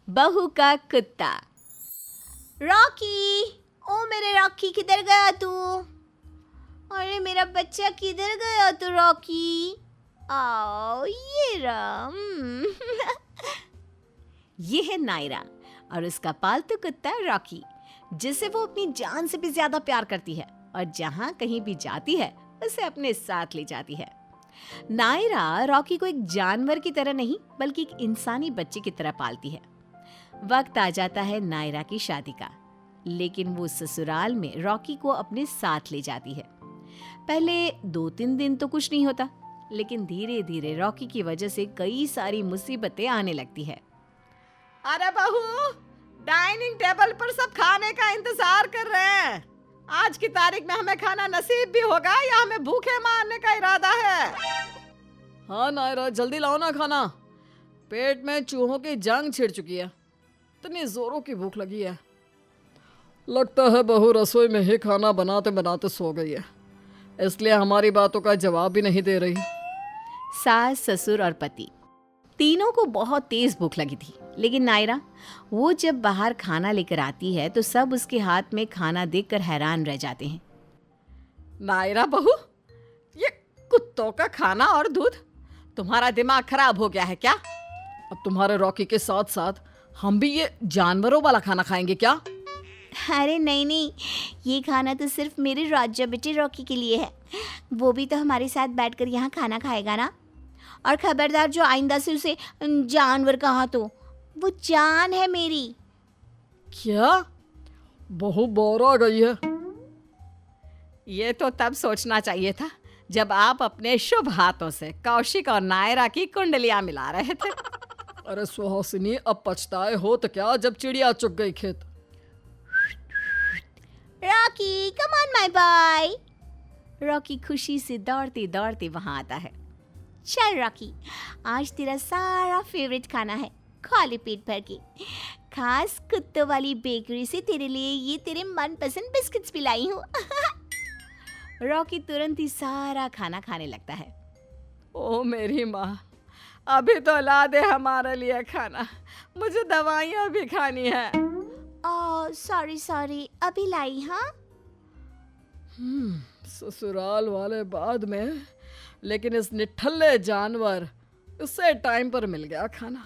बहू का कुत्ता। रॉकी, ओ मेरे रॉकी, किधर गया तू? अरे मेरा बच्चा किधर गया तू रॉकी? आओ ये रहा। ये है नायरा और उसका पालतू कुत्ता रॉकी, जिसे वो अपनी जान से भी ज्यादा प्यार करती है और जहाँ कहीं भी जाती है उसे अपने साथ ले जाती है। नायरा रॉकी को एक जानवर की तरह नहीं बल्कि एक इंसानी बच्चे की तरह पालती है। वक्त आ जाता है नायरा की शादी का, लेकिन वो ससुराल में रॉकी को अपने साथ ले जाती है। पहले 2-3 दिन तो कुछ नहीं होता, लेकिन धीरे धीरे रॉकी की वजह से कई सारी मुसीबतें आने लगती है। अरे बहू, डाइनिंग टेबल पर सब खाने का इंतजार कर रहे हैं। आज की तारीख में हमें खाना नसीब भी होगा या हमें भूखे मारने का इरादा है? हाँ नायरा, जल्दी लाओ ना खाना। पेट में चूहों की जंग छिड़ चुकी है, इतनी जोरों की भूख लगी है। लगता है बहू रसोई में ही खाना बनाते बनाते सो गई है, इसलिए हमारी बातों का जवाब भी नहीं दे रही। सास, ससुर और पति तीनों को बहुत तेज भूख लगी थी, लेकिन नायरा, वो जब बाहर खाना लेकर आती है तो सब उसके हाथ में खाना देखकर हैरान रह जाते हैं। नायरा बहू, ये कुत्तों का खाना और दूध, तुम्हारा दिमाग खराब हो गया है क्या? अब तुम्हारे रॉकी के साथ साथ हम भी ये जानवरों वाला खाना खाएंगे क्या? अरे नहीं नहीं, ये खाना तो सिर्फ मेरे राजा बेटे रॉकी के लिए है। वो भी तो हमारे साथ बैठकर यहाँ खाना खाएगा ना। और खबरदार, जो आइंदा से उसे जानवर कहा तो वो जान है मेरी। क्या? बहू बोर आ गई है। ये तो तब सोचना चाहिए था जब आप अपने शुभ हाथों से कौशिक और नायरा की कुंडलियां मिला रहे थे। अरे सुहासिनी, अब पछताए हो तो क्या जब चिड़िया चुग गई खेत। Rocky, come on my boy. Rocky खुशी से दौड़ते दौड़ते वहां आता है। चल रॉकी, आज तेरा सारा फेवरेट खाना है, खा ले पेट भर के। खास कुत्तों वाली बेकरी से तेरे लिए ये तेरे मनपसंद बिस्किट्स भी लाई हूँ। रॉकी तुरंत ही सारा खाना खाने लगता है। ओ मेरी माँ, अभी तो ला दे हमारे लिए खाना, मुझे दवाइयाँ भी खानी है। ओह सॉरी, अभी लाई। हाँ, ससुराल वाले बाद में, लेकिन इस निठल्ले जानवर, उससे टाइम पर मिल गया खाना।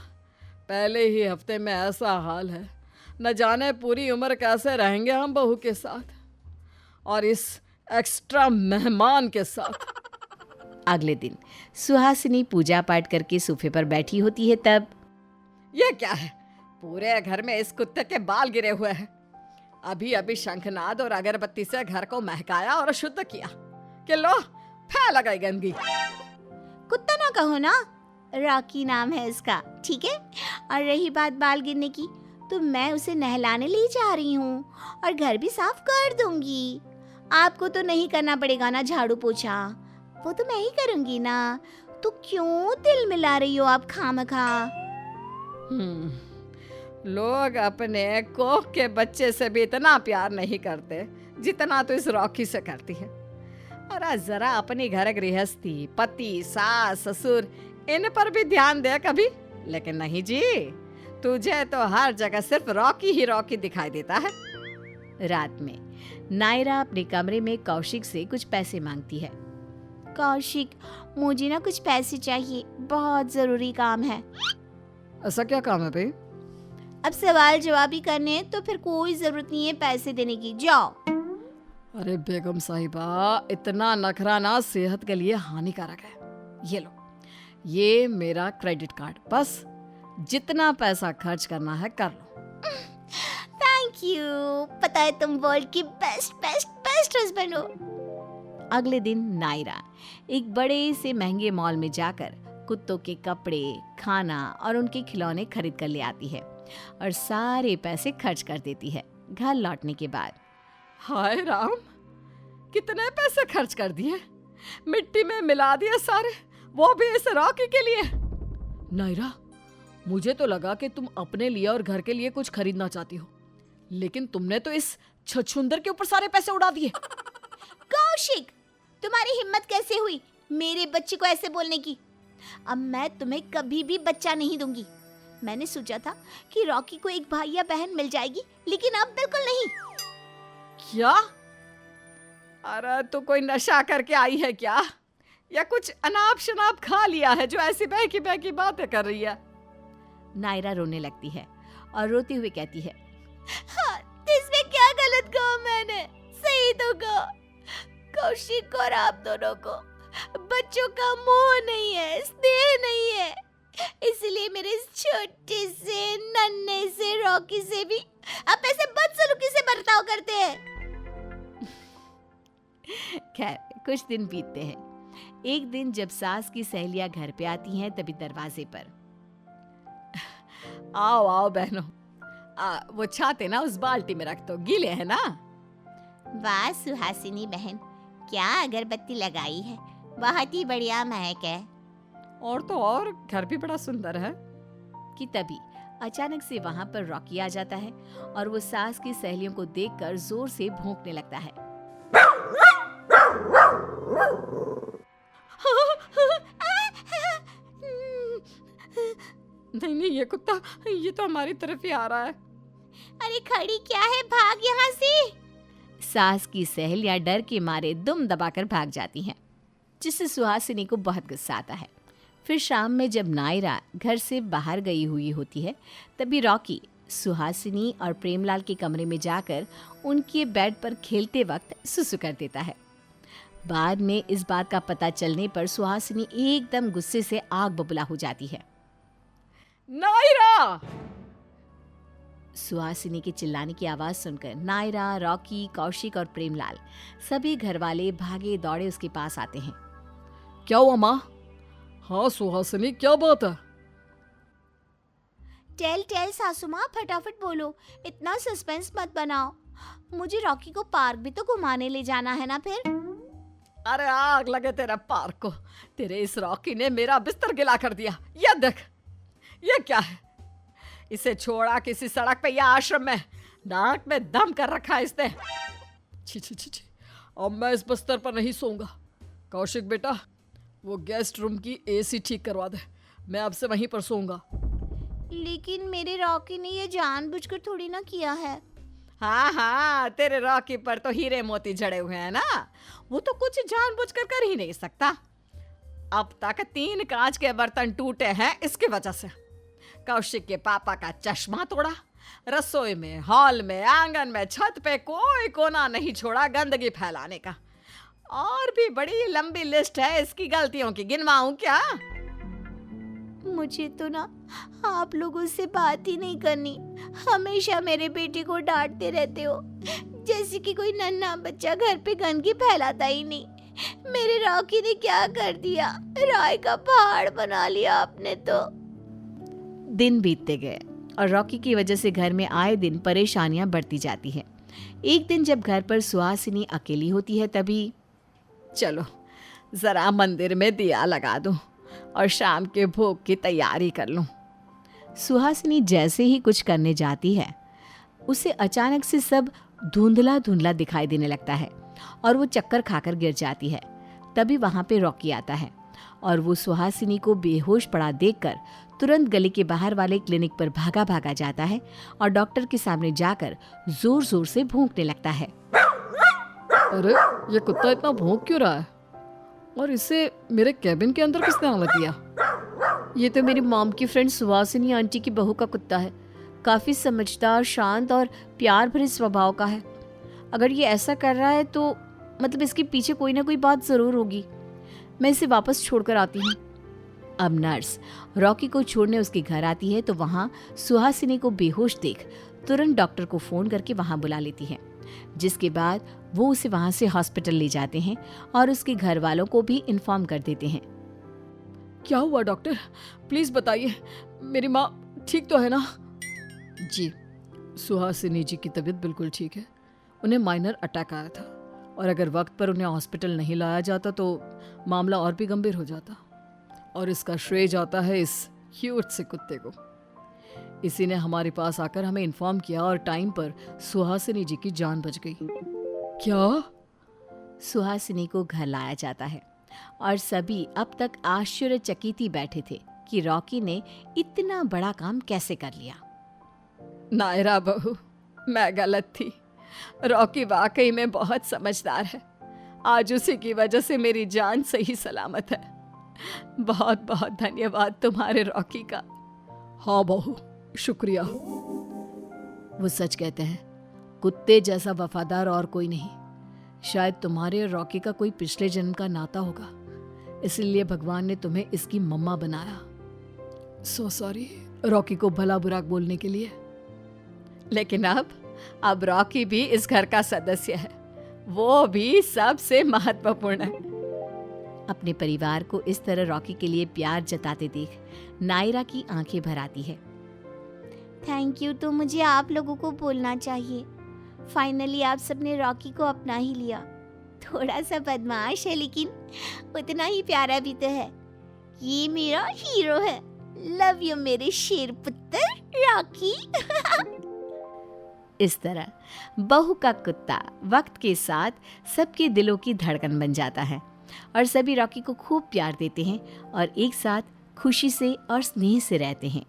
पहले ही हफ्ते में ऐसा हाल है, न जाने पूरी उम्र कैसे रहेंगे हम बहू के साथ और इस एक्स्ट्रा मेहमान के साथ। अगले दिन सुहासिनी पूजा पाठ करके सोफे पर बैठी होती है। तब ये क्या है? पूरे घर में इस कुत्ते के बाल गिरे हुए हैं। अभी अभी शंखनाद और अगरबत्ती से घर को महकाया और शुद्ध किया कि लो फैल गई गंदगी। कुत्ता ना कहो ना, रॉकी नाम है इसका, ठीक है? और रही बात बाल गिरने की, तो मैं उसे नहलाने ले जा रही हूँ और घर भी साफ कर दूंगी। आपको तो नहीं करना पड़ेगा ना झाड़ू पोछा, वो तो मैं ही करूंगी ना। तो क्यों दिल मिला रही हो आप खामखा? लोग अपने कोख के बच्चे से भी इतना प्यार नहीं करते जितना तो इस रॉकी से करती है। अरे जरा अपनी घर गृहस्थी, पति, सास, ससुर, इन पर भी ध्यान दे कभी। लेकिन नहीं जी, तुझे तो हर जगह सिर्फ रॉकी ही रॉकी दिखाई देता है। रात में नायरा अपने कमरे में कौशिक से कुछ पैसे मांगती है। कौशिक, मुझे ना कुछ पैसे चाहिए, बहुत जरूरी काम है। ऐसा क्या काम है भाई? अब सवाल जवाब ही करने हैं तो फिर कोई जरूरत नहीं है पैसे देने की, जाओ। अरे बेगम साहिबा, इतना नखरा ना सेहत के लिए हानिकारक है। ये लो, ये मेरा क्रेडिट कार्ड, बस जितना पैसा खर्च करना है कर लो। थैंक यू, पता है तुम वर्ल्ड की बेस्ट बेस्ट बेस्ट हस्बैंड हो। अगले दिन नायरा एक बड़े से महंगे मॉल में जाकर कुत्तों के कपड़े, खाना और उनके खिलौने खरीद कर ले आती है और सारे पैसे खर्च कर देती है। घर लौटने के बाद, हाय राम, कितने पैसे खर्च कर दिए, मिट्टी में मिला दिए सारे, वो भी इस रॉकी के लिए। नायरा, मुझे तो लगा कि तुम अपने लिए और घर के लिए कुछ खरीदना चाहती हो, लेकिन तुमने तो इस छछूंदर के ऊपर सारे पैसे उड़ा दिए। कौशिक, तुम्हारी हिम्मत कैसे हुई मेरे बच्चे को ऐसे बोलने की? अब मैं तुम्हें कभी भी बच्चा नहीं दूंगी। मैंने सोचा था कि रॉकी को एक भाई या बहन मिल जाएगी, लेकिन अब बिल्कुल नहीं। क्या? अरे तू कोई नशा करके आई है क्या, या कुछ अनाप शनाप खा लिया है जो ऐसी बहकी बहकी बातें कर रही है? नायरा रोने लगती है और रोती हुई कहती है, हाँ, तो इसमें क्या गलत कहा मैंने? सही तो कहा। कौशिक और आप दोनों को बच्चों का मोह नहीं है, स्नेह नहीं है, इसलिए मेरे इस छोटे से नन्हे से रॉकी से भी आप ऐसे बदसलूकी से बर्ताव करते हैं। खैर, कुछ दिन बीतते हैं। एक दिन जब सास की सहेलियां घर पे आती हैं, तभी दरवाजे पर, आओ आओ बहनों, वो छाते ना उस बाल्टी में रख दो, गीले है ना। वाह सुहासिनी बहन, क्या अगरबत्ती लगाई है, बहुत ही बढ़िया महक है। और तो और घर भी बड़ा सुंदर है। कि तभी अचानक से वहां पर रॉकी आ जाता है और वो सास की सहेलियों को देखकर जोर से भौंकने लगता है। नहीं नहीं, ये कुत्ता ये तो हमारी तरफ ही आ रहा है। अरे खड़ी क्या है, भाग यहाँ से। सास की सहेलियां डर के मारे दुम दबाकर भाग जाती हैं, जिससे सुहासिनी को बहुत गुस्सा आता है। फिर शाम में जब नायरा घर से बाहर गई हुई होती है, तभी रॉकी सुहासिनी और प्रेमलाल के कमरे में जाकर उनके बेड पर खेलते वक्त सुसु कर देता है। बाद में इस बात का पता चलने पर सुहासिनी एकदम गुस्से से आग बबूला हो जाती है। नायरा! सुहासिनी के चिल्लाने की आवाज सुनकर नायरा, रॉकी, कौशिक और प्रेमलाल सभी घरवाले भागे दौड़े उसके पास आते हैं। क्या हुआ माँ? हाँ सुहासिनी, क्या बात है? टेल सासू माँ, फटाफट बोलो, इतना सस्पेंस मत बनाओ। मुझे रॉकी को पार्क भी तो घुमाने ले जाना है ना फिर। अरे आग लगे तेरे पार्क को, तेरे इस रॉकी ने मेरा बिस्तर गिला कर दिया। ये देख, ये क्या है? इसे छोड़ा किसी सड़क पे या आश्रम में, नाक में दम कर रखा है इसने। छी छी छी छी, अब मैं इस बिस्तर पर नहीं सोऊंगा। कौशिक बेटा, वो गेस्ट रूम की एसी ठीक करवा दे, मैं अब से वहीं पर सोऊंगा। लेकिन मेरे रॉकी ने ये जानबूझकर थोड़ी ना किया है। हाँ हाँ, तेरे रॉकी पर तो हीरे मोती जड़े हुए हैं ना, वो तो कुछ जानबूझकर कर ही नहीं सकता। अब तक 3 कांच के बर्तन टूटे हैं इसकी वजह से। कौशिक के पापा का चश्मा तोड़ा, रसोई में, हॉल में, आंगन में, छत पे कोई कोना नहीं छोड़ा गंदगी फैलाने का। और भी बड़ी लंबी लिस्ट है इसकी गलतियों की, गिनवाऊं क्या? मुझे तो ना आप लोगों से बात ही नहीं करनी, हमेशा मेरे बेटे को डांटते रहते हो, जैसे कि कोई नन्हा बच्चा घर पे गंदगी फैलाता ही नहीं। मेरे रॉकी ने क्या कर दिया, राय का पहाड़ बना लिया आपने तो। दिन बीतते गए और रॉकी की वजह से घर में आए दिन परेशानियां बढ़ती जाती है। एक दिन जब घर पर सुहासिनी अकेली होती है, तभी चलो जरा मंदिर में दिया लगा दूं और शाम के भोग की तैयारी कर लूं। सुहासिनी जैसे ही कुछ करने जाती है, उसे अचानक से सब धुंधला धुंधला दिखाई देने लगता है और वो चक्कर खाकर गिर जाती है। तभी वहां पे रॉकी आता है और वो सुहासिनी को बेहोश पड़ा देखकर तुरंत गली के बाहर वाले क्लिनिक पर भागा भागा जाता है और डॉक्टर के सामने जाकर जोर जोर से भौंकने लगता है। अरे ये कुत्ता इतना भौंक क्यों रहा है? और इसे मेरे कैबिन के अंदर किसने आने दिया? ये तो मेरी मॉम की फ्रेंड सुहासिनी आंटी की बहू का कुत्ता है। काफी समझदार, शांत और प्यार भरे स्वभाव का है। अगर ये ऐसा कर रहा है तो मतलब इसके पीछे कोई ना कोई बात जरूर होगी। मैं इसे वापस छोड़कर आती हूँ। अब नर्स रॉकी को छोड़ने उसके घर आती है तो वहाँ सुहासिनी को बेहोश देख तुरंत डॉक्टर को फोन करके वहाँ बुला लेती है, जिसके बाद वो उसे वहाँ से हॉस्पिटल ले जाते हैं और उसके घर वालों को भी इन्फॉर्म कर देते हैं। क्या हुआ डॉक्टर, प्लीज बताइए, मेरी माँ ठीक तो है ना? जी, सुहासिनी जी की तबीयत बिल्कुल ठीक है। उन्हें माइनर अटैक आया था और अगर वक्त पर उन्हें हॉस्पिटल नहीं लाया जाता तो मामला और भी गंभीर हो जाता, और इसका श्रेय जाता है इस क्यूट से कुत्ते को। इसी ने हमारे पास आकर हमें इन्फॉर्म किया और टाइम पर सुहासिनी जी की जान बच गई। क्या? सुहासिनी को घर लाया जाता है और सभी अब तक आश्चर्यचकित ही बैठे थे कि रॉकी ने इतना बड़ा काम कैसे कर लिया। नायरा बहू, मैं गलत थी। रॉकी वाकई में बहुत समझदार है। आज उसी की वजह से मेरी जान सही सलामत है। बहुत बहुत धन्यवाद तुम्हारे रॉकी का। हाँ बहू, शुक्रिया। वो सच कहते हैं, कुत्ते जैसा वफादार और कोई नहीं। शायद तुम्हारे और रॉकी का कोई पिछले जन्म का नाता होगा, इसलिए भगवान ने तुम्हें इसकी मम्मा बनाया। सो सॉरी रॉकी को भला बुरा बोलने के लिए। लेकिन अब रॉकी भी इस घर का सदस्य है, वो भी सबसे महत्वपूर्ण है। अपने परिवार को इस तरह रॉकी के लिए प्यार जताते देख नायरा की आंखें भर आती है। थैंक यू तो मुझे आप लोगों को बोलना चाहिए। फाइनली आप सबने रॉकी को अपना ही लिया। थोड़ा सा बदमाश है लेकिन उतना ही प्यारा भी तो है। ये मेरा हीरो है। लव यू मेरे शेर पुत्र रॉकी। इस तरह बहू का कुत्ता वक्त के साथ सबके दिलों की धड़कन बन जाता है और सभी रॉकी को खूब प्यार देते हैं और एक साथ खुशी से और स्नेह से रहते हैं।